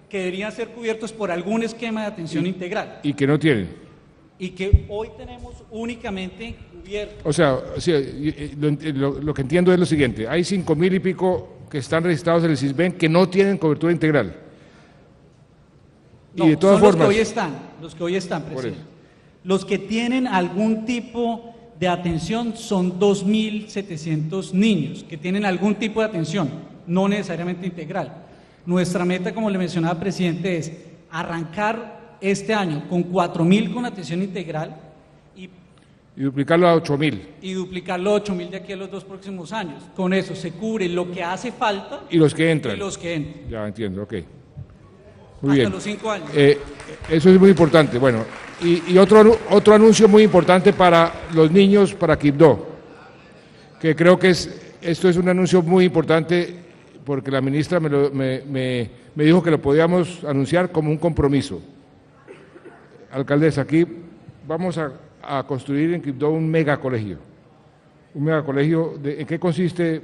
que deberían ser cubiertos por algún esquema de atención integral. Y que no tienen. Y que hoy tenemos únicamente cubiertos. O sea, lo que entiendo es lo siguiente, hay 5.000 y pico que están registrados en el CISBEN que no tienen cobertura integral. No, y de todas son formas, los que hoy están, presidente. Los que tienen algún tipo de atención son 2.700 niños que tienen algún tipo de atención, no necesariamente integral. Nuestra meta, como le mencionaba, presidente, es arrancar este año con 4.000 con atención integral y duplicarlo a 8.000. Y duplicarlo a 8.000 de aquí a los 2 próximos años. Con eso se cubre lo que hace falta. Y los que entran. Ya entiendo, ok. Muy bien. Hasta los 5 años. Eso es muy importante. Bueno, y otro anuncio muy importante para los niños, para Quibdó, que creo que esto es un anuncio muy importante porque la ministra me dijo que lo podíamos anunciar como un compromiso. Alcaldesa, aquí vamos a construir en Quibdó un megacolegio. Un megacolegio, ¿en qué consiste,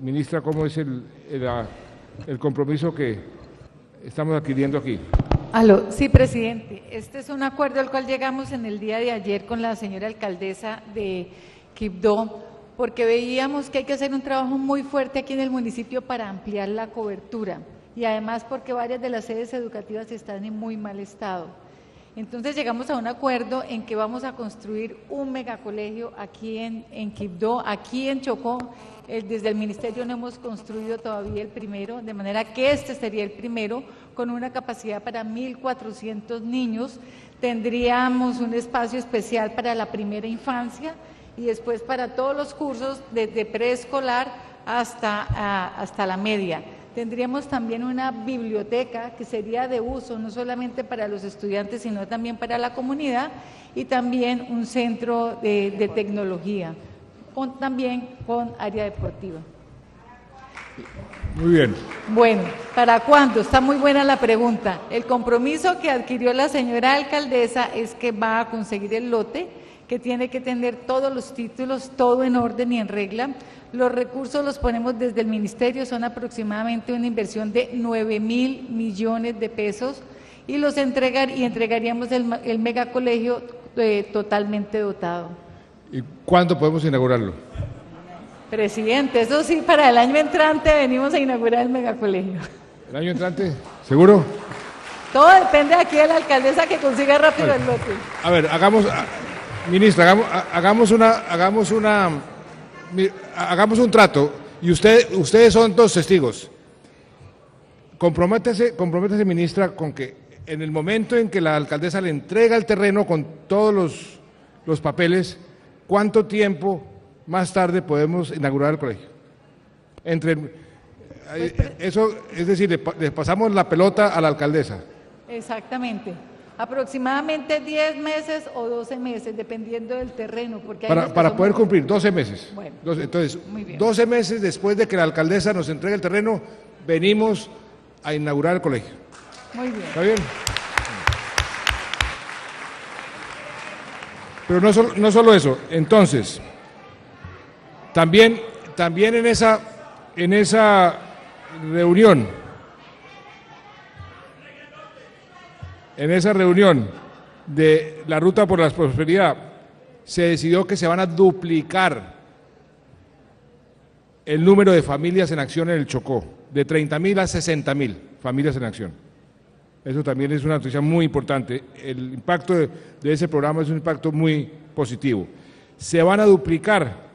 ministra, cómo es el compromiso que estamos adquiriendo aquí? Aló, sí, presidente. Este es un acuerdo al cual llegamos en el día de ayer con la señora alcaldesa de Quibdó, porque veíamos que hay que hacer un trabajo muy fuerte aquí en el municipio para ampliar la cobertura y además porque varias de las sedes educativas están en muy mal estado. Entonces llegamos a un acuerdo en que vamos a construir un megacolegio aquí en Quibdó, aquí en Chocó. Desde el ministerio no hemos construido todavía el primero, de manera que este sería el primero, con una capacidad para 1.400 niños. Tendríamos un espacio especial para la primera infancia y después para todos los cursos, desde preescolar hasta la media. Tendríamos también una biblioteca que sería de uso no solamente para los estudiantes, sino también para la comunidad, y también un centro de tecnología, también con área deportiva. Muy bien. Bueno, ¿para cuándo? Está muy buena la pregunta. El compromiso que adquirió la señora alcaldesa es que va a conseguir el lote, que tiene que tener todos los títulos, todo en orden y en regla. Los recursos los ponemos desde el ministerio, son aproximadamente una inversión de 9.000 millones de pesos y entregaríamos el megacolegio totalmente dotado. ¿Y cuándo podemos inaugurarlo? Presidente, eso sí, para el año entrante venimos a inaugurar el megacolegio. ¿El año entrante? ¿Seguro? Todo depende aquí de la alcaldesa que consiga rápido el lote. A ver, ministra, hagamos un trato y ustedes son 2 testigos. Comprométase, ministra, con que en el momento en que la alcaldesa le entrega el terreno con todos los papeles, ¿cuánto tiempo más tarde podemos inaugurar el colegio? Eso, es decir, le pasamos la pelota a la alcaldesa. Exactamente. Aproximadamente 10 meses o 12 meses, dependiendo del terreno. Porque para poder cumplir, 12 meses. Bueno, entonces, 12 meses después de que la alcaldesa nos entregue el terreno, venimos a inaugurar el colegio. Muy bien. ¿Está bien? Pero no solo eso. Entonces, también en esa reunión, de la Ruta por la Prosperidad, se decidió que se van a duplicar el número de familias en acción en el Chocó, de 30.000 a 60.000 familias en acción. Eso también es una noticia muy importante. El impacto de ese programa es un impacto muy positivo. Se van a duplicar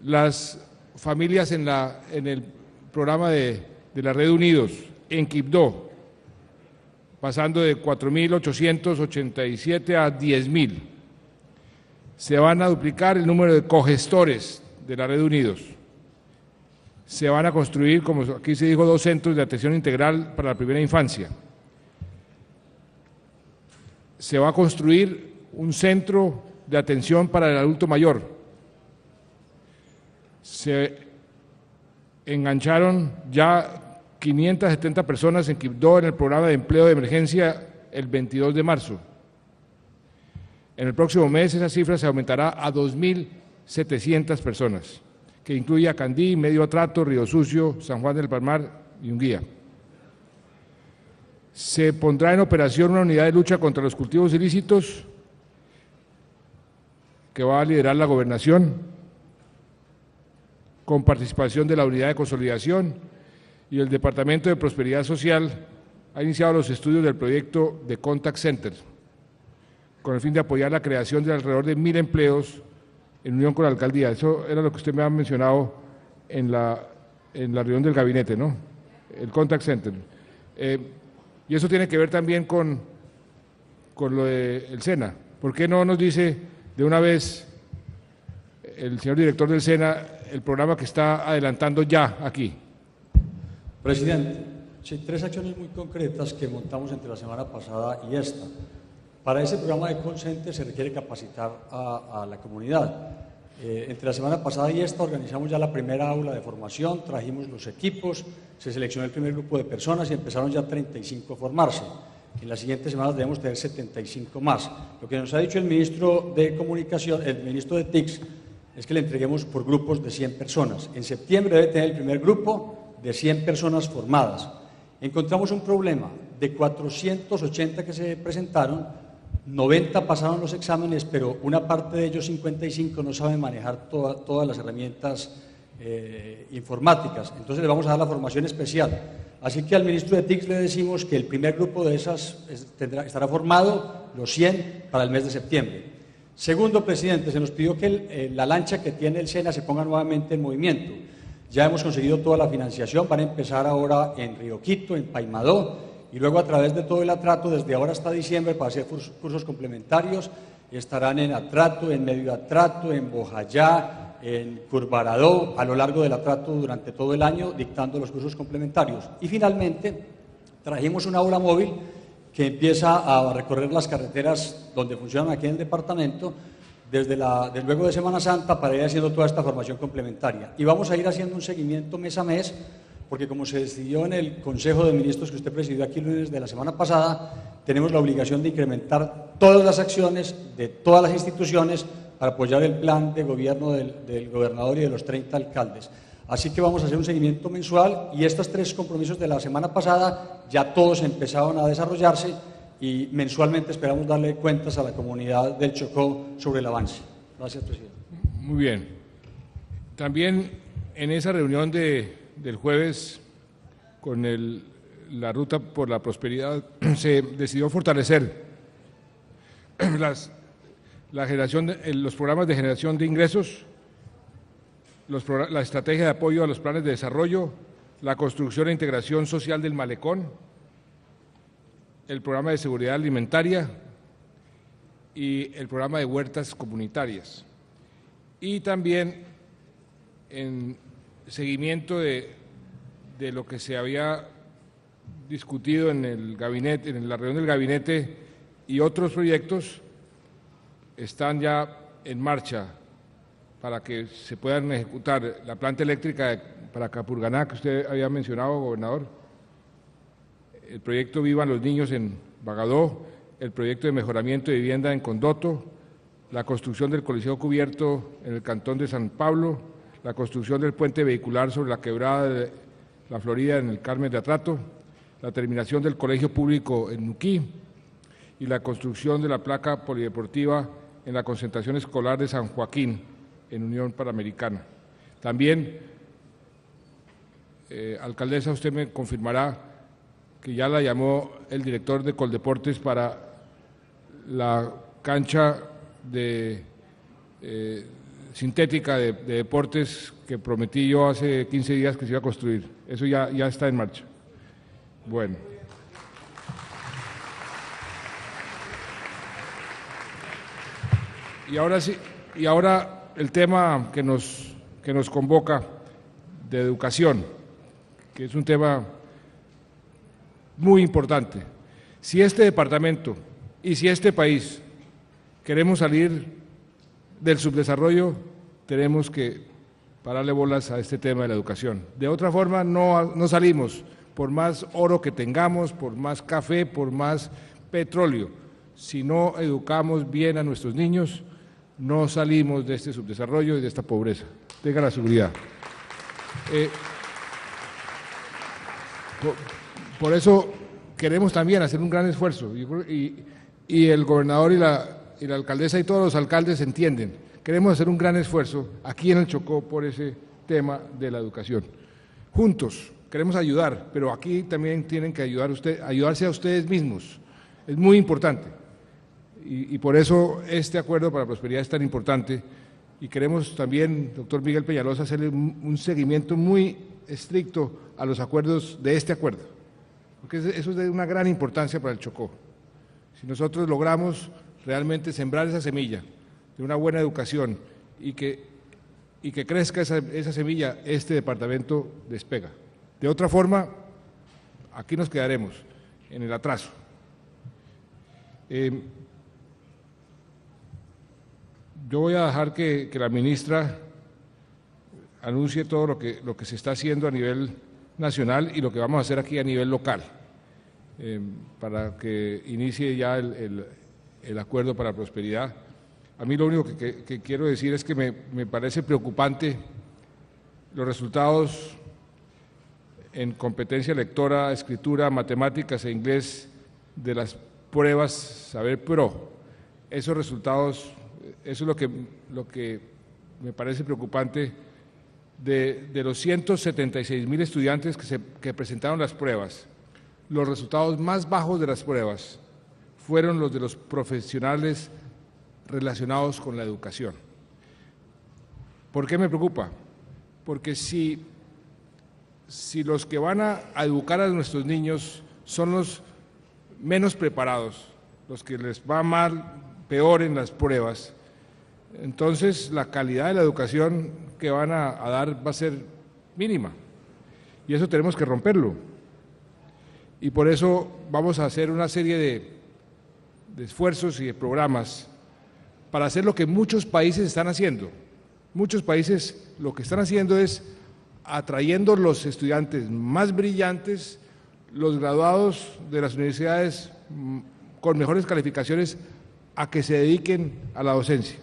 las familias en el programa de la Red Unidos en Quibdó, pasando de 4.887 a 10.000. Se van a duplicar el número de cogestores de la Red Unidos. Se van a construir, como aquí se dijo, 2 centros de atención integral para la primera infancia. Se va a construir un centro de atención para el adulto mayor. Se engancharon ya 570 personas en Quibdó en el programa de empleo de emergencia el 22 de marzo. En el próximo mes esa cifra se aumentará a 2.700 personas, que incluye a Candí, Medio Atrato, Río Sucio, San Juan del Palmar y Unguía. Se pondrá en operación una unidad de lucha contra los cultivos ilícitos que va a liderar la Gobernación, con participación de la Unidad de Consolidación, y el Departamento de Prosperidad Social ha iniciado los estudios del proyecto de Contact Center, con el fin de apoyar la creación de alrededor de 1.000 empleos en unión con la alcaldía. Eso era lo que usted me ha mencionado en la reunión del gabinete, ¿no? El Contact Center. Y eso tiene que ver también con lo del SENA. ¿Por qué no nos dice de una vez el señor director del SENA el programa que está adelantando ya aquí? Presidente, sí, 3 acciones muy concretas que montamos entre la semana pasada y esta. Para ese programa de call center se requiere capacitar a la comunidad. Entre la semana pasada y esta organizamos ya la primera aula de formación, trajimos los equipos, se seleccionó el primer grupo de personas y empezaron ya 35 a formarse. En las siguientes semanas debemos tener 75 más. Lo que nos ha dicho el ministro de Comunicación, el ministro de TICS, es que le entreguemos por grupos de 100 personas. En septiembre debe tener el primer grupo de 100 personas formadas. Encontramos un problema. De 480 que se presentaron, 90 pasaron los exámenes, pero una parte de ellos, 55, no saben manejar todas las herramientas informáticas. Entonces le vamos a dar la formación especial. Así que al ministro de TICS le decimos que el primer grupo de esas estará formado, los 100, para el mes de septiembre. Segundo, presidente, se nos pidió que la lancha que tiene el SENA se ponga nuevamente en movimiento. Ya hemos conseguido toda la financiación, van a empezar ahora en Río Quito, en Paimadó, y luego a través de todo el Atrato, desde ahora hasta diciembre, para hacer cursos complementarios, estarán en Atrato, en Medio Atrato, en Bojayá, en Curvaradó, a lo largo del Atrato durante todo el año, dictando los cursos complementarios. Y finalmente, trajimos una aula móvil que empieza a recorrer las carreteras donde funcionan aquí en el departamento, desde luego de Semana Santa, para ir haciendo toda esta formación complementaria. Y vamos a ir haciendo un seguimiento mes a mes, porque como se decidió en el Consejo de Ministros que usted presidió aquí el lunes de la semana pasada, tenemos la obligación de incrementar todas las acciones de todas las instituciones para apoyar el plan de gobierno del gobernador y de los 30 alcaldes. Así que vamos a hacer un seguimiento mensual y estos 3 compromisos de la semana pasada ya todos empezaron a desarrollarse y mensualmente esperamos darle cuentas a la comunidad del Chocó sobre el avance. Gracias, presidente. Muy bien. También en esa reunión del jueves con la Ruta por la Prosperidad se decidió fortalecer la generación los programas de generación de ingresos, la estrategia de apoyo a los planes de desarrollo, la construcción e integración social del malecón, el programa de seguridad alimentaria y el programa de huertas comunitarias. Y también en seguimiento de lo que se había discutido en el gabinete, en la reunión del gabinete, y otros proyectos están ya en marcha para que se puedan ejecutar. La planta eléctrica para Capurganá, que usted había mencionado, gobernador, el proyecto Vivan los Niños en Bagadó, el proyecto de mejoramiento de vivienda en Condoto, la construcción del Coliseo Cubierto en el Cantón de San Pablo, la construcción del puente vehicular sobre la quebrada de la Florida en el Carmen de Atrato, la terminación del colegio público en Nuquí y la construcción de la placa polideportiva en la concentración escolar de San Joaquín en Unión Panamericana. También, alcaldesa, usted me confirmará que ya la llamó el director de Coldeportes para la cancha sintética de deportes que prometí yo hace 15 días que se iba a construir. Eso ya está en marcha. Bueno. Y ahora sí, y ahora el tema que nos convoca de educación, que es un tema muy importante. Si este departamento y si este país queremos salir del subdesarrollo, tenemos que pararle bolas a este tema de la educación. De otra forma no salimos, por más oro que tengamos, por más café, por más petróleo. Si no educamos bien a nuestros niños, no salimos de este subdesarrollo y de esta pobreza. Tenga la seguridad. Por eso queremos también hacer un gran esfuerzo y el gobernador y la alcaldesa y todos los alcaldes entienden. Queremos hacer un gran esfuerzo aquí en el Chocó por ese tema de la educación. Juntos queremos ayudar, pero aquí también tienen que ayudarse a ustedes mismos. Es muy importante y por eso este acuerdo para la prosperidad es tan importante y queremos también, doctor Miguel Peñalosa, hacerle un seguimiento muy estricto a los acuerdos de este acuerdo, porque eso es de una gran importancia para el Chocó. Si nosotros logramos realmente sembrar esa semilla de una buena educación y que crezca esa semilla, este departamento despega. De otra forma, aquí nos quedaremos en el atraso. Yo voy a dejar que la ministra anuncie todo lo que se está haciendo a nivel nacional y lo que vamos a hacer aquí a nivel local, para que inicie ya el acuerdo para la prosperidad. A mí lo único que quiero decir es que me parece preocupante los resultados en competencia lectora, escritura, matemáticas e inglés de las pruebas Saber Pro. Esos resultados, eso es lo que me parece preocupante. De los 176.000 estudiantes que presentaron las pruebas, los resultados más bajos de las pruebas fueron los de los profesionales relacionados con la educación. ¿Por qué me preocupa? Porque si los que van a educar a nuestros niños son los menos preparados, los que les va mal, peor en las pruebas, entonces la calidad de la educación que van a dar va a ser mínima y eso tenemos que romperlo. Y por eso vamos a hacer una serie de esfuerzos y de programas para hacer lo que muchos países están haciendo. Muchos países lo que están haciendo es atrayendo los estudiantes más brillantes, los graduados de las universidades con mejores calificaciones, a que se dediquen a la docencia.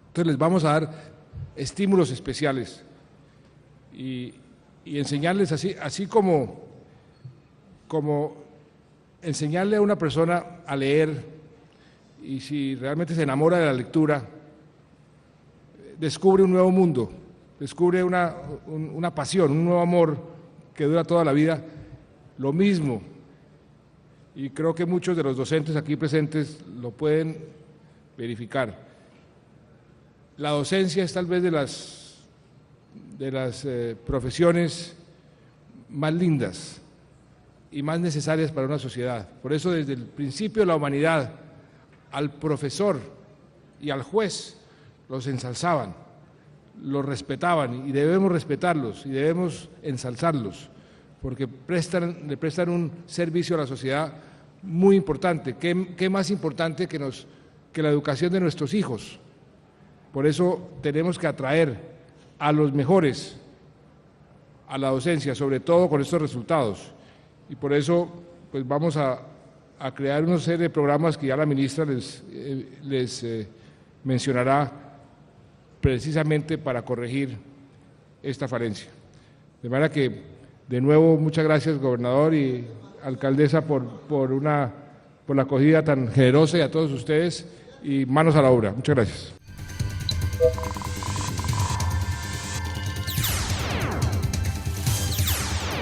Entonces les vamos a dar estímulos especiales y enseñarles así como enseñarle a una persona a leer, y si realmente se enamora de la lectura, descubre un nuevo mundo, descubre una pasión, un nuevo amor que dura toda la vida. Lo mismo, y creo que muchos de los docentes aquí presentes lo pueden verificar, la docencia es tal vez de las profesiones más lindas y más necesarias para una sociedad. Por eso desde el principio de la humanidad al profesor y al juez los ensalzaban, los respetaban y debemos respetarlos y debemos ensalzarlos porque le prestan un servicio a la sociedad muy importante. ¿Qué más importante que la educación de nuestros hijos? Por eso tenemos que atraer a los mejores a la docencia, sobre todo con estos resultados. Y por eso pues vamos a crear una serie de programas que ya la ministra les mencionará precisamente para corregir esta falencia. De manera que, de nuevo, muchas gracias, gobernador y alcaldesa, por la acogida tan generosa, y a todos ustedes, y manos a la obra. Muchas gracias.